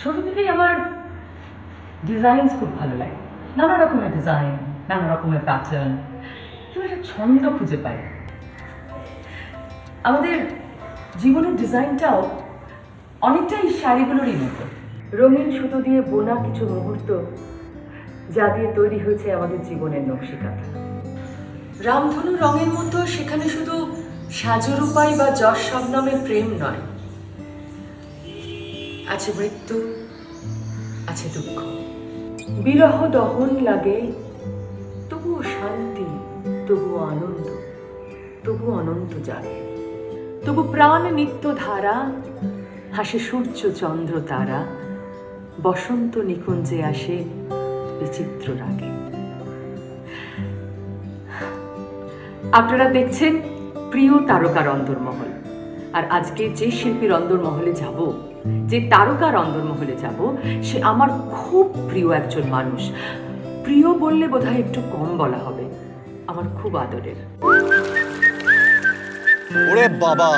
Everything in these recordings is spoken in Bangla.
ছোট থেকেই আমার ডিজাইন খুব ভালো লাগে, নানা রকমের ডিজাইন, নানা রকমের প্যাটার্ন, তুমি একটা ছন্দ খুঁজে পাই। আমাদের জীবনের ডিজাইনটাও অনেকটাই শাড়িগুলোরই মতো, রঙিন সুতো দিয়ে বোনা কিছু মুহূর্ত, যা দিয়ে তৈরি হয়েছে আমাদের জীবনের নকশিকাঁথা। রামধনু রঙের মতো সেখানে শুধু সাজরূপাই বা যশ শবনমের প্রেম নয়, আছে মৃত্যু, আছে দুঃখ। বিরহ দহন লাগে, তবুও শান্তি, তবুও আনন্দ, তবু অনন্ত জাগে। তবু প্রাণ নিত্য ধারা, হাসে সূর্য চন্দ্র তারা, বসন্ত নিকুঞ্জে আসে বিচিত্র রাগে। আপনারা দেখছেন প্রিয় তারকার অন্দরমহল, আর আজকে যে শিল্পীর অন্দরমহলে যাব, যে তারকার অন্দরমহলে যাব, সে আমার খুব প্রিয় একজন মানুষ। প্রিয় বললে বোধহয় একটু কম বলা হবে, আমার খুব আদরের। ওরে বাবা,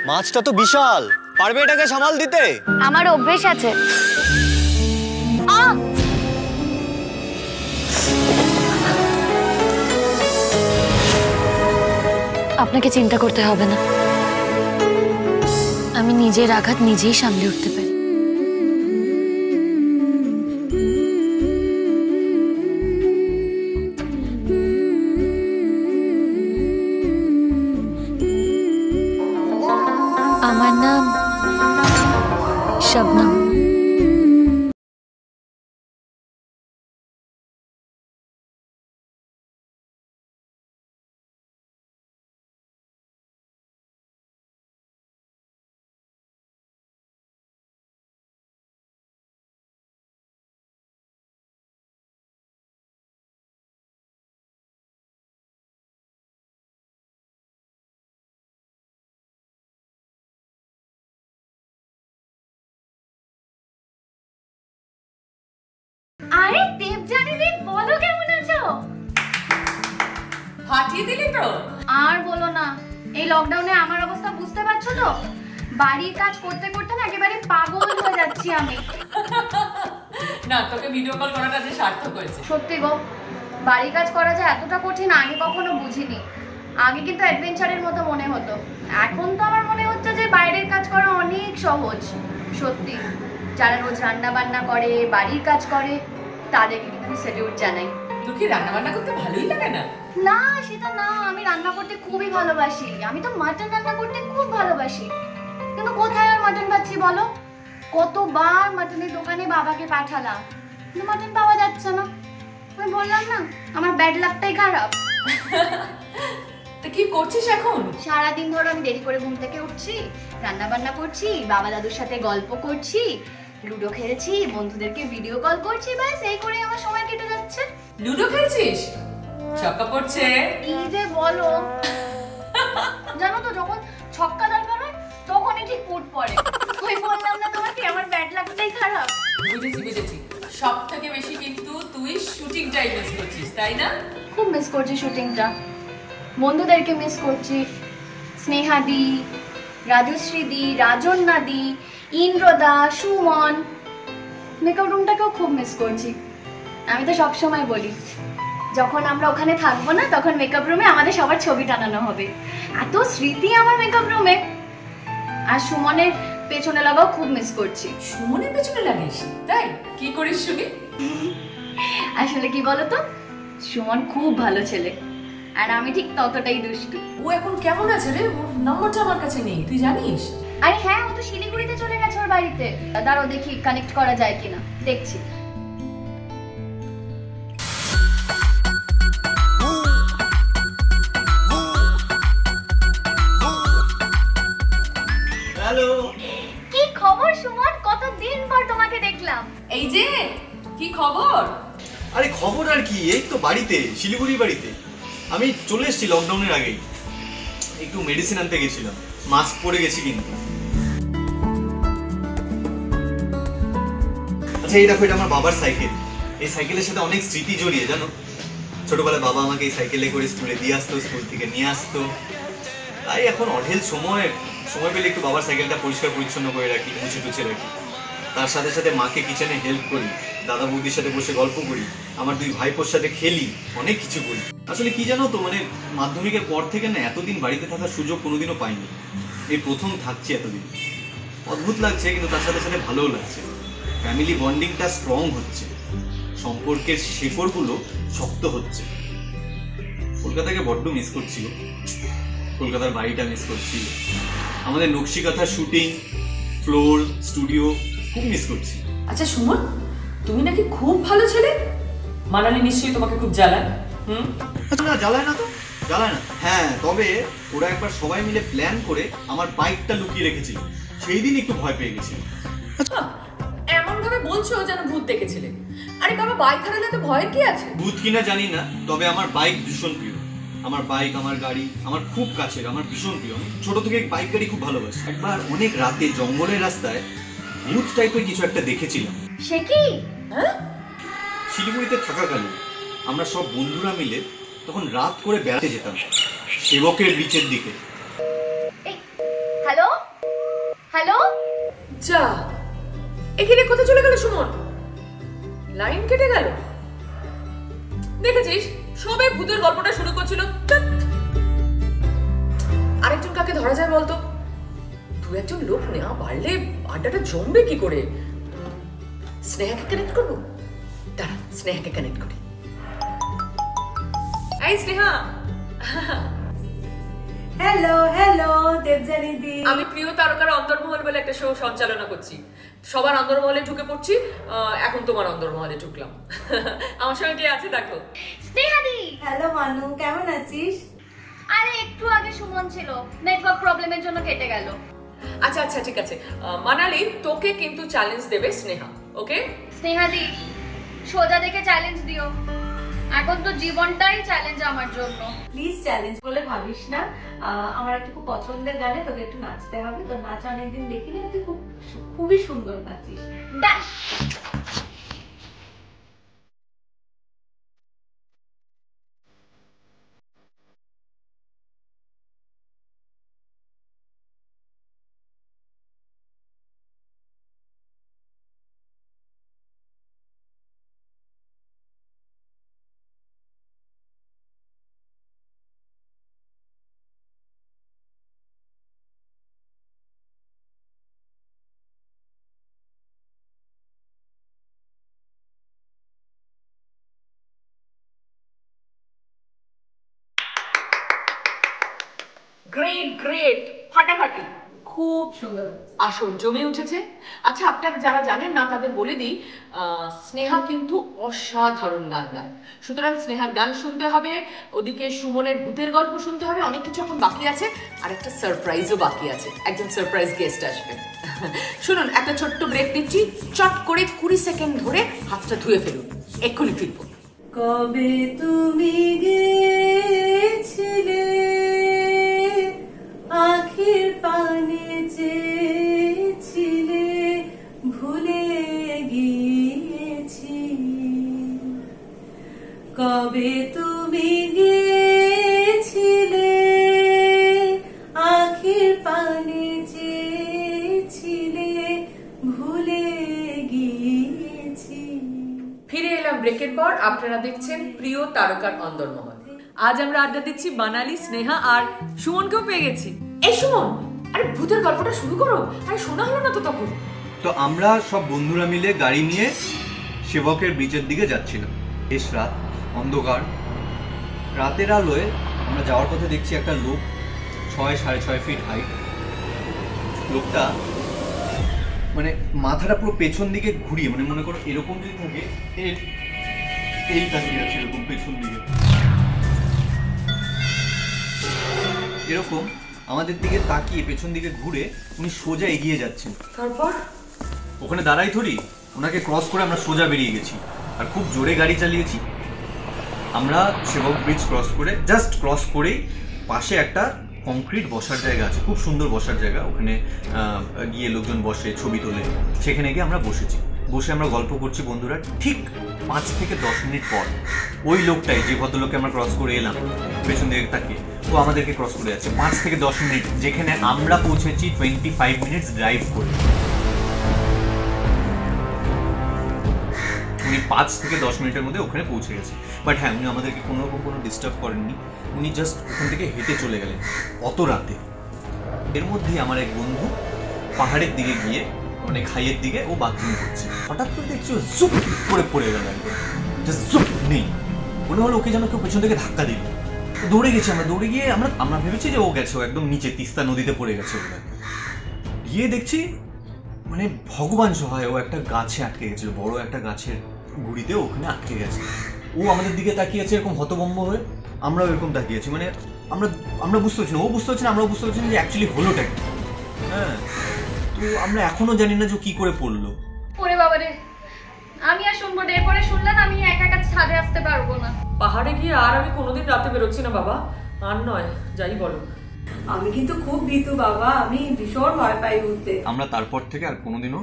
মাছটা তো বিশাল, পারবে এটাকে সামাল দিতে? আমার অভ্যেস আছে। আপনাকে চিন্তা করতে হবে না, আমি নিজের আঘাত নিজেই সামলে উঠতে পারি। আমার নাম শবনম। আরে দেবজানি দি, বলো কেমন আছো? ফাটিয়ে দিলি তো। আর বলো না, এই লকডাউনে আমার অবস্থা বুঝতে পারছো তো? বাড়ির কাজ করতে করতে না একেবারে পাগল হয়ে যাচ্ছি আমি। না, তোকে ভিডিও কল করাটা যে সার্থক হয়েছে। সত্যি গো, বাড়ির কাজ করা যে এতটা কঠিন আগে কখনো বুঝিনি। আগে কিন্তু অ্যাডভেঞ্চারের মতো মনে হতো, এখন তো আমার মনে হচ্ছে যে বাইরের কাজ করা অনেক সহজ। সত্যি, যারা রোজ রান্না বান্না করে, বাড়ির কাজ করে, তাদেরকে কিন্তু স্যালিউট জানাই। তোর কি রান্না বান্না করতে ভালোই লাগে না? না, সেটা না, আমি রান্না করতে খুবই ভালোবাসি। আমি তো মাটন রান্না করতে খুব ভালোবাসি, কিন্তু কোথায় আর মাটন পাচ্ছি বলো? কতবার মাটনের দোকানে বাবাকে পাঠালাম, কিন্তু মাটন পাওয়া যাচ্ছে না। আমি বললাম না, আমার ব্যাড লাকটাই খারাপ। তো কি করছিস এখন? সারাদিন ধরে আমি দেরি করে ঘুম থেকে উঠছি, রান্না বান্না করছি, বাবা দাদুর সাথে গল্প করছি, লুডো খেলছি, বন্ধুদেরকে ভিডিও কল করছি, ব্যাস এই করে আমার সময় কেটে যাচ্ছে। লুডো খেলছিস? ছক্কা পড়ছে। কি যে বলো, জানো তো যখন ছক্কা দরকার হয় তখনই ঠিক পুট পড়ে। ওই বললাম না তোমাকে, আমার ব্যাড লাকটাই খারাপ। বুঝেছি বুঝেছি, সব থেকে বেশি কিন্তু তুই শুটিংটাই মিস করছিস, তাই না? খুব মিস করছি শুটিংটা, বন্ধুদেরকে মিস করছি, স্নেহা দি, রাজশ্রী দি, রাজন্যা দি, ইন্দ্রদা, সুমন, মেকআপ রুমটাকেও খুব মিস করছি। আমি তো সবসময় বলি, যখন আমরা ওখানে থাকবো না তখন মেকআপ রুমে আমাদের সবার ছবি টানানো হবে। এত স্মৃতি আমার মেকআপ রুমে। আর সুমনের পেছনে লাগাও খুব মিস করছি। সুমনের পেছনে লাগিস? তাই কি করিস শুনি? আসলে কি বলতো, সুমন খুব ভালো ছেলে, আর আমি ঠিক ততটাই দুষ্টু। ও এখন কেমন আছে রে? ওর নম্বরটা আমার কাছে নেই, তুই জানিস? আরে হ্যাঁ, ও তো শিলিগুড়িতে চলে গেছে ওর বাড়িতে। দাঁড়াও দেখি কানেক্ট করা যায় কিনা, দেখছি। হ্যালো, কি খবর সুমন? কতদিন পর তোমাকে দেখলাম। এই যে কি খবর? আরে খবর আর কি, এই তো বাড়িতে, শিলিগুড়ি বাড়িতে। আমি চলে এসেছি লকডাউনের আগেই, একটু মেডিসিন আনতে গেছিলাম, মাস্ক পরে গেছি কিন্তু। আচ্ছা এই দেখো, এটা আমার বাবার সাইকেল। এই সাইকেলের সাথে অনেক স্মৃতি জড়িয়ে, জানো? ছোটবেলায় বাবা আমাকে এই সাইকেলে করে স্কুলে দিয়ে আসতো, স্কুল থেকে নিয়ে আসতো। তাই এখন অঢেল সময় পেলে একটু বাবার সাইকেলটা পরিষ্কার পরিচ্ছন্ন করে রাখি, মুছে টুছে রাখি। তার সাথে সাথে মাকে কিচেনে হেল্প করি, দাদা বৌদির সাথে বসে গল্প করি, আমার 2 ভাইপোর সাথে খেলি, অনেক কিছু করি। আসলে কি জানো তো, মানে মাধ্যমিকের পর থেকে না এতদিন বাড়িতে থাকার সুযোগ কোনোদিনও পাইনি, এই প্রথম থাকছি এতদিন। অদ্ভুত লাগছে, কিন্তু তার সাথে সাথে ভালোও লাগছে। ফ্যামিলি বন্ডিংটা স্ট্রং হচ্ছে, সম্পর্কের শেকড়গুলো শক্ত হচ্ছে। কলকাতাকে বড্ড মিস করছি, কলকাতার বাড়িটা মিস করছি, আমাদের নকশিকাঁথার শুটিং, ফ্লোর, স্টুডিও খুব মিস করছি। আচ্ছা সুমন, তুমি নাকি খুব ভালো ছেলে, মানালি নিশ্চয়ই তোমাকে খুব জ্বালায়? না, জ্বালায় না তো, জ্বালায় না। হ্যাঁ, তবে ওরা একবার সবাই মিলে প্ল্যান করে আমার বাইকটা লুকিয়ে রেখেছিল, সেই দিন একটু ভয় পেয়ে গেছিল। এমন ভাবে বলছো যেন ভূত দেখেছিলে। আরে বাবা, বাইক হারালে তো ভয়ের কি আছে? ভূত কিনা জানি না, তবে আমার বাইক ভীষণ প্রিয়। আমার বাইক, আমার গাড়ি আমার খুব কাছের, আমার ভীষণ প্রিয়। আমি ছোট থেকে বাইক গাড়ি খুব ভালোবাসি। একবার অনেক রাতে জঙ্গলের রাস্তায় ভূত টাইপের কিছু একটা দেখেছিলাম। সে কি? শিলিগুড়িতে থাকাকালীন আমরা সব বন্ধুরা মিলে তখন রাত করে বেড়াতে যেতাম সেবকের বিচের দিকে। হ্যালো হ্যালো, যা, এখানে কোথায় চলে গেল সুমন? লাইন কেটে গেল। দেখেছিস, সবে ভূতের গল্পটা শুরু করছিল, আরেকজন কাকে ধরা যায় বলতো? দু একজন লোক নেওয়া বাড়লে আড্ডাটা জমবে কি করে? স্নেহাকে কানেক্ট করবো, দাঁড়া স্নেহাকে কানেক্ট করি। এই স্নেহা। হ্যালো হ্যালো দেবজানি দি, আমি প্রিয় তারকার অন্তর্মহল বলে একটা শো সঞ্চালনা করছি। সবার অন্তর্মহলে ঢুকে পড়ছি, এখন তোমার অন্তর্মহলে ঢুকলাম। আমার সঙ্গে কে আছে দেখো। স্নেহাদি। হ্যালো মানু, কেমন আছিস? আরে একটু আগে সুমন ছিল, নেটওয়ার্ক প্রবলেমের জন্য কেটে গেল। আচ্ছা আচ্ছা ঠিক আছে, মানালি তোকে কিন্তু চ্যালেঞ্জ দেবে স্নেহা, ওকে? স্নেহাদি, সোজা দেখে চ্যালেঞ্জ দিও, এখন তো জীবনটাই চ্যালেঞ্জ আমার জন্য। প্লিজ চ্যালেঞ্জ বলে ভাবিস না, আমার একটা খুব পছন্দের গানে তোকে একটু নাচতে হবে। তোর নাচ অনেকদিন দেখিনি, তুই খুবই সুন্দর নাচিস। ব্যাস। গ্রেট গ্রেট, ফাটাফাটি, খুব সুন্দর, আসল জমে উঠেছে। আচ্ছা, আপনারা যারা জানেন না তাদের বলে দিই, স্নেহা কিন্তু অসাধারণ গান গায়। সুতরাং স্নেহার গান শুনতে হবে, ওদিকে সুমনের ভূতের গল্প শুনতে হবে, অনেক কিছু এখন বাকি আছে, আর একটা সারপ্রাইজও বাকি আছে, একজন সারপ্রাইজ গেস্ট আসবে। শুনুন, একটা ছোট্ট ব্রেক দিচ্ছি, চট করে 20 সেকেন্ড ধরে হাতটা ধুয়ে ফেলুন, এক্ষুনি ফিরবো। কবে তুমি গেছিলে আখির পানে চেয়েছিলে, ভুলে গিয়েছি। কবে তুমি গেছিলে আখির পানে চেয়েছিলে, ভুলে গিয়েছি। ফিরে এলাম ব্রেকের পর। আপনারা দেখছেন প্রিয় তারকার অন্দরমহল। আজ আমরা আড্ডা দিচ্ছি বানালি, স্নেহা আর সুমনকেও পেয়ে গেছি। এই সুমন, আরে ভূতের গল্পটা শুরু করো, আরে শোনা হলো না তো তখন। তো আমরা সব বন্ধুরা মিলে গাড়ি নিয়ে সেবকের বিচের দিকে যাচ্ছিলাম। বেশ রাত, অন্ধকার। রাতের আলোয় আমরা যাওয়ার পথে দেখছি একটা লোক, 6-6.5 ফিট হাইট। লোকটা মানে মাথাটা পুরো পেছন দিকে ঘুরিয়ে, মানে মনে করো এরকম যদি থাকে, এই তাকিয়ে আছে এরকম পেছন দিকে, এরকম আমাদের দিকে তাকিয়ে পেছন দিকে ঘুরে উনি সোজা এগিয়ে যাচ্ছেন। তারপর ওখানে দাঁড়াই ধরি, ওনাকে ক্রস করে আমরা সোজা বেরিয়ে গেছি, আর খুব জোরে গাড়ি চালিয়েছি। আমরা সেবক ব্রিজ ক্রস করে, জাস্ট ক্রস করেই পাশে একটা কংক্রিট বসার জায়গা আছে, খুব সুন্দর বসার জায়গা। ওখানে গিয়ে লোকজন বসে, ছবি তোলে। সেখানে গিয়ে আমরা বসেছি, বসে আমরা গল্প করছি বন্ধুরা। ঠিক 5 থেকে 10 মিনিট পর ওই লোকটাই, যে ভদ্রলোককে আমরা ক্রস করে এলাম পেছন দিকে তাকিয়ে, ও আমাদেরকে ক্রস করে যাচ্ছে 5 থেকে 10 মিনিট, যেখানে আমরা পৌঁছেছি 25 মিনিটস ড্রাইভ করে। উনি 5 থেকে 10 মিনিটের মধ্যে ওখানে পৌঁছে গেছে। বাট হ্যাঁ, উনি আমাদেরকে কোনো রকম কোনো ডিস্টার্ব করেননি, উনি জাস্ট ওখান থেকে হেঁটে চলে গেলেন অত রাতে। এর মধ্যেই আমার এক বন্ধু পাহাড়ের দিকে গিয়ে মানে খাইয়ের দিকে ও বাথরুম করছে, হঠাৎ করে দেখছি ও জুপ করে পড়ে গেল একদম, জাস্ট জুপ নেই, মনে হলো ওকে যেন কেউ পেছন থেকে ধাক্কা দিল। দৌড়ে গেছি আমরা, দৌড়ে গিয়ে আমরা ভেবেছি যে ও গেছে, ও একদম নিচে তিস্তা নদীতে পড়ে গেছে। ওটা গিয়ে দেখছি মানে ভগবান সহায় ও একটা গাছে আটকে গেছিল, বড় একটা গাছের গুড়িতে ওখানে আটকে গেছে। ও আমাদের দিকে তাকিয়েছে এরকম হতভম্ব হয়ে, আমরাও এরকম তাকিয়েছি, মানে আমরা বুঝতে পারছি না, ও বুঝতে পারছি না, আমরাও বুঝতে পারছি না যে অ্যাকচুয়ালি হলোটা কি। হ্যাঁ, তো আমরা এখনো জানি না যে কি করে পড়লো। ওরে বাবারে, আমি আর শুনবো না, এরপরে শুনলাম আমি একা একা ছাদে আসতে পারবো না। পাহাড়ে গিয়ে আর আমি কোনোদিন রাতে বেরোচ্ছি না বাবা, আর নয়, যাই বলো। আমি কিন্তু খুব ভীতু বাবা, আমি ভীষণ ভয় পাই উঠতে। আমরা তারপর থেকে আর কোনোদিনও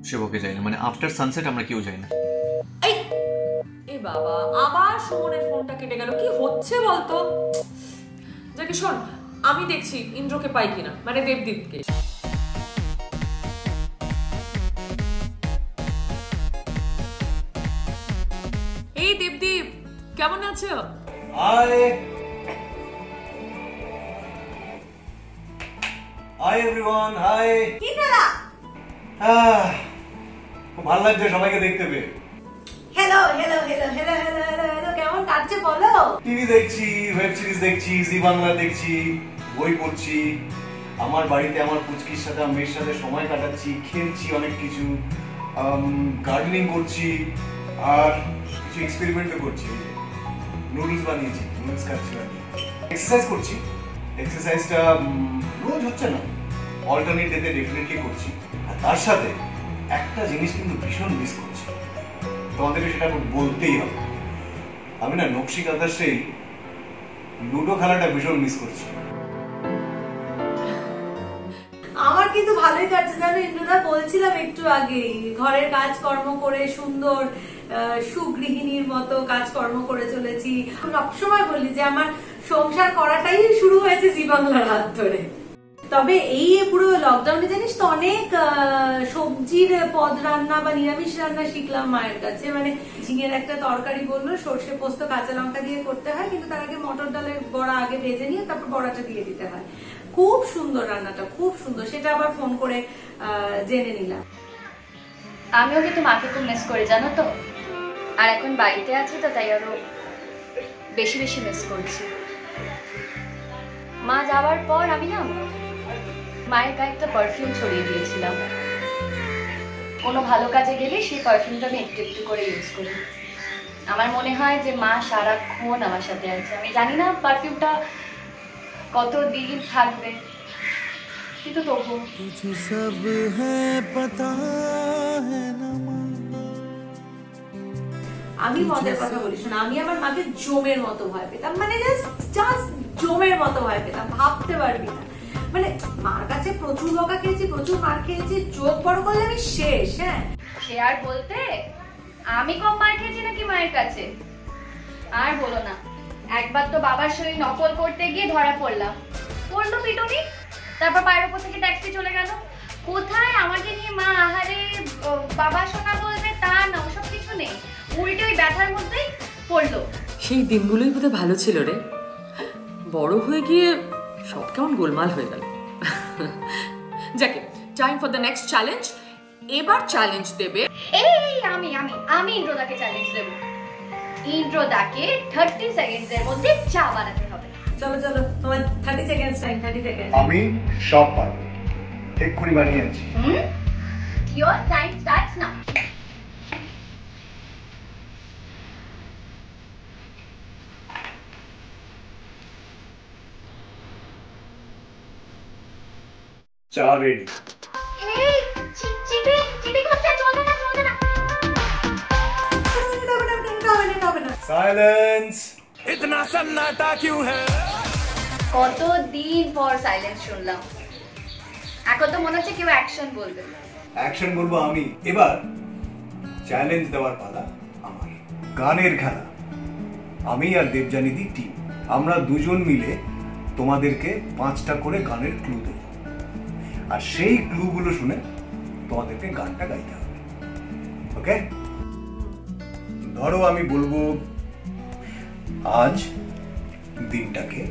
সেবকে যাই না, মানে আফটার সানসেট আমরা কেউ যাই না। এই বাবা, আবার সুমনের ফোনটা কেটে গেল, কি হচ্ছে বলতো? যাকে শোন, আমি দেখছি ইন্দ্রকে পাই কিনা, মানে দেবদীপকে। এই দেবদীপ, কেমন আছো? Hi everyone, high. ইন্দ্রদা, খুব ভালো লাগছে সবাইকে দেখতে পেয়ে। Hello hello hello hello hello hello hello, কেমন কাটছে বলো? টিভি দেখছি, ওয়েব সিরিজ দেখছি, জি বাংলা দেখছি, বই পড়ছি, আমার বাড়িতে আমার পুচকির সাথে মেয়ের সাথে সময় কাটাচ্ছি, খেলছি অনেক কিছু, গার্ডেনিং করছি, আর কিছু এক্সপেরিমেন্টও করছি। নুডলস বানিয়েছি, নুডলস খাচ্ছি, এক্সারসাইজ করছি। এক্সারসাইজটা রোজ হচ্ছে না, অল্টারনেট ডেতে ডেফিনেটলি করছি। আর তার সাথে একটা জিনিস কিন্তু ভীষণ মিস করছি, তোমাদেরকে সেটা বলতেই হবে। আমি না নকশি কাঁথার সেই লুডো খেলাটা ভীষণ মিস করছি। আমার কিন্তু ভালোই কাটছে জানো ইন্দ্রদা, বলছিলাম একটু আগে, ঘরের কাজকর্ম করে সুন্দর সুগৃহিণীর মতো কাজকর্ম করে চলেছি। সবসময় বলি যে আমার সংসার করাটাই শুরু হয়েছে জি বাংলার হাত ধরে। তবে এই পুরো লকডাউনে জানিস তো অনেক সবজির পদ রান্না বা নিরামিষ রান্না শিখলাম মায়ের কাছে। মানে ঝিঙের একটা তরকারি বললো, সর্ষে পোস্ত কাঁচা লঙ্কা দিয়ে করতে হয়, কিন্তু তার আগে মটর ডালের বড়া আগে ভেজে নিয়ে তারপর বড়াটা দিয়ে দিতে হয়। খুব সুন্দর রান্নাটা, খুব সুন্দর, সেটা আবার ফোন করে জেনে নিলাম। আমিও কিন্তু মাকে খুব মিস করি জানো তো, আর এখন বাড়িতে আছি তো তাই আরো বেশি বেশি মিস করছি। মা যাওয়ার পর আমি না মায়ের গায়ে একটা পারফিউম ছড়িয়ে দিয়েছিলাম। কোনো ভালো কাজে গেলে সেই পারফিউমটা আমি একটু একটু করে ইউজ করি। আমার মনে হয় যে মা সারাক্ষণ আমার সাথে আছে। আমি জানি না পারফিউমটা কতদিন থাকবে, কিন্তু তবু আমি মজার কথা বলিস না, আমি আমার মাকে জমের মতো ভয় পেতাম, মানে জাস্ট জমের মতো ভয় পেতাম, ভাবতে পারবি না। মানে মার কাছে প্রচুর বকা খেয়েছি, প্রচুর মার খেয়েছি, চোখ বড় করলে আমি শেষ। হ্যাঁ, সে আর বলতে, আমি কম মার খেয়েছি নাকি মায়ের কাছে? আর বলো না, একবার তো বাবার শরীর নকল করতে গিয়ে ধরা পড়লাম, পড়লো পিটুনি, তারপর পায়ের উপর থেকে ট্যাক্সি চলে গেল। কোথায় আমাকে নিয়ে মা আহারে বাবা শোনা বলবে তা না, ওসব কিছু নেই, উল্টে ওই ব্যথার মধ্যেই পড়লো। সেই দিনগুলোই বোধহয় ভালো ছিল রে, বড় হয়ে গিয়ে সব কেমন গোলমাল হয়ে গেল। যাকে, time for the next challenge. এবার চ্যালেঞ্জ দেবে আমি ইন্দ্রদাকে চ্যালেঞ্জ দেব। ইন্দ্রদাকে 30 সেকেন্ডের মধ্যে চা বানাতে হবে। চলো চলো, তোমার 30 সেকেন্ড টাইম, 30 সেকেন্ড। আমি সব পারবো, এক্ষুনি বানিয়ে আনছি। Your time starts now. চা রেডি। এই চিটি করতে চলবে না, চলবে না। সাইলেন্স। इतना सन्नाटा क्यों है? কতদিন পর সাইলেন্স শুনলাম, এখন তো মনে হচ্ছে কেউ অ্যাকশন বলবে। অ্যাকশন বলবো আমি। এবার চ্যালেঞ্জ দেওয়ার পালা আমার। গানের খেলা। আমি আর দেবযানীদি টিম, আমরা দুজন মিলে তোমাদেরকে 5টা করে গানের ক্লু দেব, আর সেই ক্লুগুলো শুনে তোমাদেরকে গানটা গাইতে হবে। ওকে? ধরো আমি বলবো আজ দিনটাকে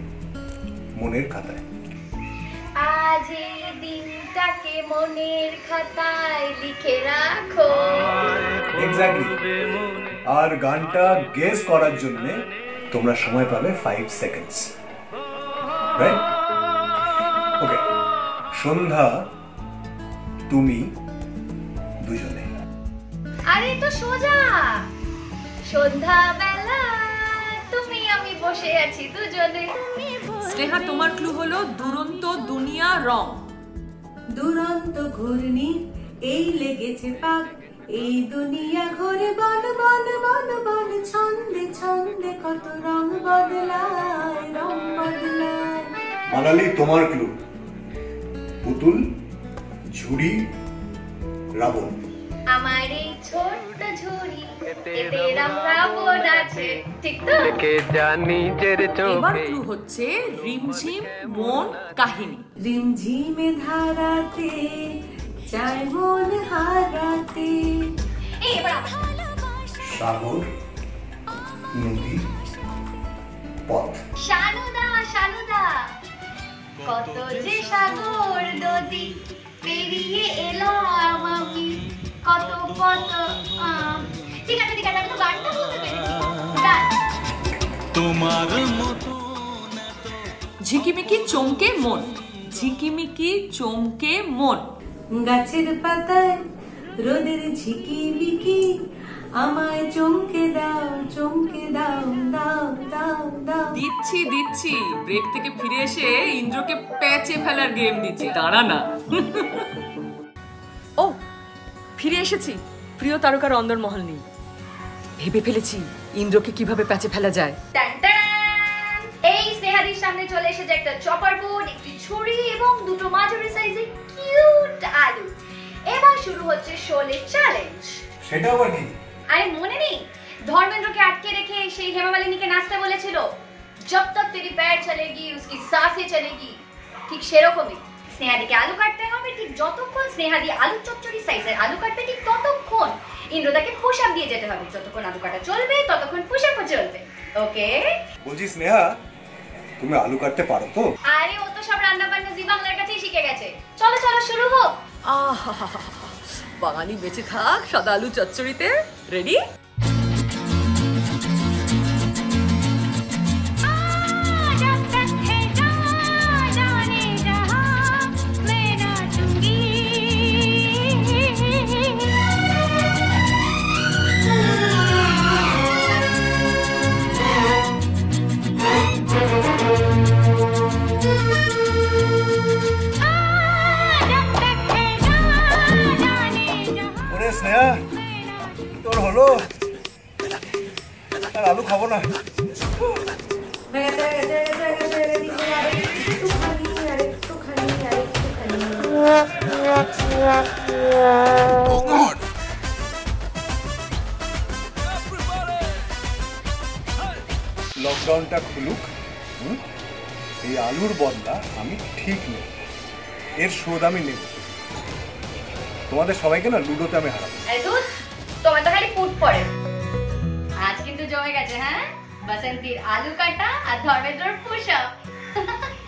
মনের খাতায়। আজ এই দিনটাকে মনের খাতায় লিখে রাখো। এক্স্যাক্টলি। আর গানটা গেস করার জন্য তোমরা সময় পাবে 5 সেকেন্ডস। রাইট? ওকে। সন্ধ্যা, তুমি, দুজনে। আরে তো সোজা, সন্ধ্যাবেলা তুমি আমি বসে আছি দুজনে। স্নেহা, তোমার ক্লু হলো দুরন্ত দুনিয়া রং। দুরন্ত ঘূর্ণি এই লেগেছে পাক, এই দুনিয়া ঘুরে বন বন বন বন, ছন্দে ছন্দে কত রং বদলায়, রং বদলায়। মানালি, তোমার ক্লু পুতুল, ঝুড়ি, রাবণ। আমার এই ছোট্ট ঝুড়ি এতে রং রাবণ আছে, ঠিক তো? এবার ক্লু হচ্ছে রিমঝিম মন কাহিনী। রিমঝিমে ধারাতে চাই মন হারাতে। এই এবার সাগর, নদী, পথ। শানুদা শানুদা, কত যে সাগর নদী পেরিয়ে এলাম আমি, কত কত। ঠিক আছে ঠিক আছে, আমি তো গানটা বলতে পেরেছি। গান। ঝিকিমিকি চমকে মন, ঝিকিমিকি চমকে মন। গাছের পাতায় রোদের ঝিকিমিকি, আমায় চমকে দাও চমকে দাও, দাও দাও দাও। দিচ্ছি দিচ্ছি, ব্রেক থেকে ফিরে এসে ইন্দ্রকে প্যাচে ফেলার গেম দিচ্ছি, দাঁড়া না। ও, ফিরে এসেছি। প্রিয় তারকার অন্দরমহল নেই, ভেবে ফেলেছি ইন্দ্রকে কিভাবে প্যাচে ফেলা যায়। টান টান। এই স্নেহাদির সামনে চলে এসেছে একটা চপার বোর্ড, একটি ছুরি এবং দুটো মাঝারি সাইজের কিউট আলু। এবার শুরু হচ্ছে শোলে চ্যালেঞ্জ। সেটা আবার কি? আরে মনে নেই, ধর্মেন্দ্রকে আটকে রেখে সেই হেমা মালিনীকে নাচতে বলেছিল, জব তক তেরি প্যার চলেগি উসকি সাসে চলেগি। ঠিক সেরকমই স্নেহাদিকে আলু কাটতে হবে। ঠিক যতক্ষণ স্নেহাদি আলু চচ্চড়ি সাইজের আলু কাটবে, ঠিক ততক্ষণ ইন্দ্রদাকে পুশ আপ দিয়ে যেতে হবে। যতক্ষণ আলু কাটা চলবে ততক্ষণ পুশ আপও চলবে। ওকে? বলছি স্নেহা, তুমি আলু কাটতে পারো তো? আরে ও তো সব রান্না বান্না জি বাংলার কাছেই শিখে গেছে। চলো চলো শুরু হোক। বাঙালি বেঁচে থাক সাদা আলু চচ্চড়িতে। রেডি? ওরে স্নেহা, তোর হলো? আর আলু খাবো না। লকডাউনটা খুলুক, এই আলুর বদলা আমি ঠিক নেব, এর শোধ আমি নেব। তোমাদের সবাইকে না লুডোতে আমি হারাবো। আরে দুধ, তোমার তো খালি ফুট পড়ে। আজ কিন্তু জমে গেছে। হ্যাঁ, বাসন্তীর আলু কাটা আর ধর্মেন্দ্রর পুশ আপ।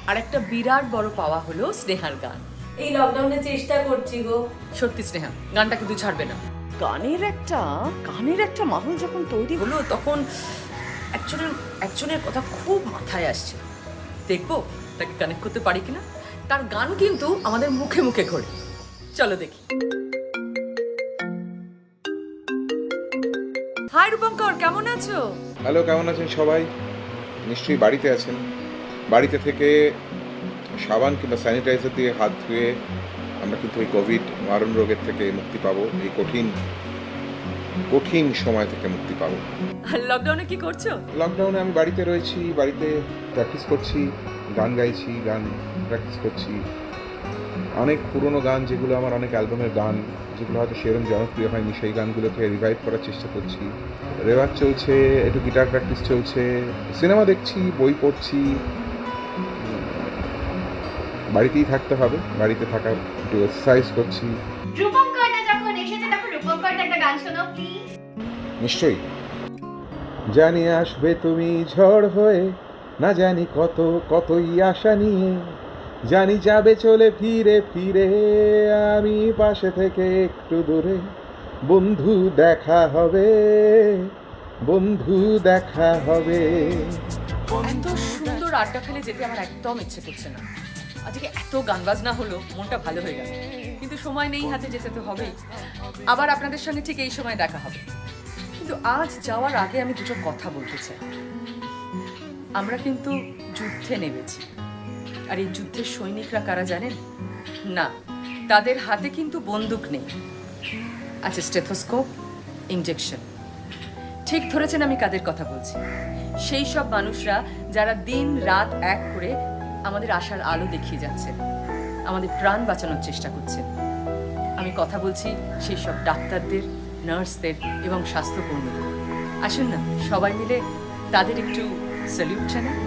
আর একটা বিরাট বড় পাওয়া হলো স্নেহার গান। এই লকডাউনে চেষ্টা করছি গো। সত্যি স্নেহা, গানটা কিন্তু ছাড়বে না। গানের একটা মাহল যখন তৈরি হলো, তখন একজনের কথা খুব মাথায় আসছে। দেখবো তাকে কানেক্ট করতে পারি কিনা। তার গান কিন্তু আমাদের মুখে মুখে ঘোরে। চলো দেখি। হাই রূপঙ্কর, কেমন আছো? হ্যালো, কেমন আছেন সবাই? নিশ্চয়ই বাড়িতে আছেন। বাড়িতে থেকে সাবান কিংবা স্যানিটাইজার দিয়ে হাত ধুয়ে আমরা কিন্তু এই কোভিড মারণ রোগের থেকে মুক্তি পাবো, এই কঠিন সময় থেকে মুক্তি পাবো। লকডাউনে কি করছো? লকডাউনে আমি বাড়িতে রয়েছি, বাড়িতে প্র্যাকটিস করছি, গান গাইছি, গান প্র্যাকটিস করছি। অনেক পুরনো গান, যেগুলো আমার অনেক অ্যালবামের গান, যেগুলো হয়তো সেরকম জনপ্রিয় হয়নি, সেই গানগুলোকে রিভাইভ করার চেষ্টা করছি। রেওয়াজ চলছে, একটু গিটার প্র্যাকটিস চলছে, সিনেমা দেখছি, বই পড়ছি। বাড়িতেই থাকতে হবে, বাড়িতে থাকার একটু এক্সারসাইজ করছি। রূপঙ্করটা যখন এসেছে তখন রূপঙ্করটা একটা গান শোনাও প্লিজ। নিশ্চয়ই। জানি আসবে তুমি ঝড় হয়ে, না জানি কতই আশা নিয়ে, জানি যাবে চলে ফিরে ফিরে, আমি পাশে থেকে একটু দূরে। বন্ধু দেখা হবে, বন্ধু দেখা হবে। এত সুন্দর আড্ডাখানে যেতে আমার একদম ইচ্ছে করছে না। আজকে এত গান বাজনা হলো, মনটা ভালো হয়ে গেল, কিন্তু সময় নেই হাতে, যেতে তো হবেই। আবার আপনাদের সঙ্গে ঠিক এই সময় দেখা হবে, কিন্তু আজ যাওয়ার আগে আমি দুটো কথা বলতে চাই। আমরা কিন্তু যুদ্ধে নেমেছি, আর এই যুদ্ধের সৈনিকরা কারা জানেন? না, তাদের হাতে কিন্তু বন্দুক নেই, আছে স্টেথোস্কোপ, ইনজেকশন। ঠিক ধরেছেন আমি কাদের কথা বলছি। সেই সব মানুষরা যারা দিন রাত এক করে আমাদের আশার আলো দেখিয়ে যাচ্ছে, আমাদের প্রাণ বাঁচানোর চেষ্টা করছে। আমি কথা বলছি সেই সব ডাক্তারদের, নার্সদের এবং স্বাস্থ্যকর্মীদের। আসুন না সবাই মিলে তাদের একটু স্যালিউট জানাই।